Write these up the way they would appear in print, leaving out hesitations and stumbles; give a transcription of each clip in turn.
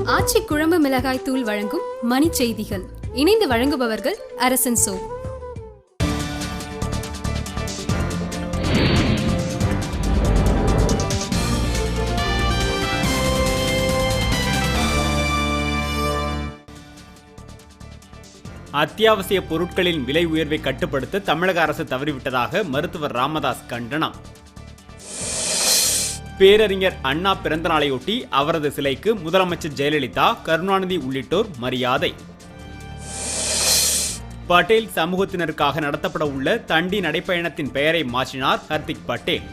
ஆச்சி குழம்பு மிளகாய் தூள் வழங்கும் மணி செய்திகள். இணைந்து வழங்குபவர்கள் அரசன் சோ. அத்தியாவசிய பொருட்களின் விலை உயர்வை கட்டுப்படுத்த தமிழக அரசு தவறிவிட்டதாக மருத்துவர் ராமதாஸ் கண்டனம். பேரறிஞர் அண்ணா பிறந்த நாளையொட்டி அவரது சிலைக்கு முதலமைச்சர் ஜெயலலிதா, கருணாநிதி உள்ளிட்டோர் மரியாதை. பட்டேல் சமூகத்தினருக்காக நடத்தப்பட உள்ள தண்டி நடைப்பயணத்தின் பெயரை மாற்றினார் ஹர்திக் பட்டேல்.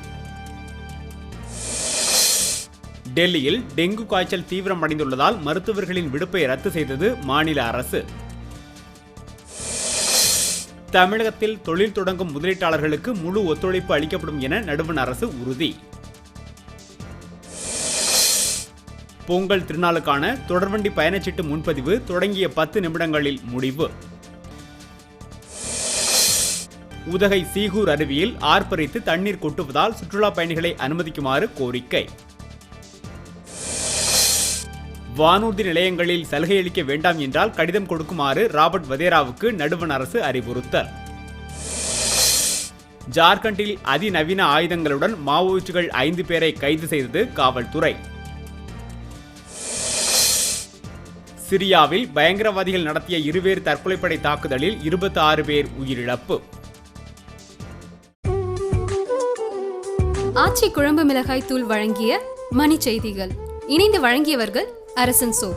டெல்லியில் டெங்கு காய்ச்சல் தீவிரமடைந்துள்ளதால் மருத்துவர்களின் விடுப்பை ரத்து செய்தது மாநில அரசு. தமிழகத்தில் தொழில் தொடங்கும் முதலீட்டாளர்களுக்கு முழு ஒத்துழைப்பு அளிக்கப்படும் என நடுவண் அரசு உறுதி. பொங்கல் திருநாளுக்கான தொடர்வண்டி பயணச்சீட்டு முன்பதிவு தொடங்கிய 10 நிமிடங்களில் முடிவு. உதகை சீகூர் அருவியில் ஆர்ப்பரித்து தண்ணீர் கொட்டுவதால் சுற்றுலா பயணிகளை அனுமதிக்குமாறு கோரிக்கை. வானூர்தி நிலையங்களில் சலுகை அளிக்க வேண்டாம் என்றால் கடிதம் கொடுக்குமாறு ராபர்ட் வதேராவுக்கு நடுவண் அரசு அறிவுறுத்தல். ஜார்க்கண்டில் அதிநவீன ஆயுதங்களுடன் மாவோயிஸ்டுகள் 5 பேரை கைது செய்தது காவல்துறை. சிரியாவில் பயங்கரவாதிகள் நடத்திய இருவேறு தற்கொலைப்படை தாக்குதலில் 26 பேர் உயிரிழப்பு. ஆச்சி குழம்பு மிளகாய் தூள் வழங்கிய மணி செய்திகள். இணைந்து வழங்கியவர்கள் அரசன் சோ.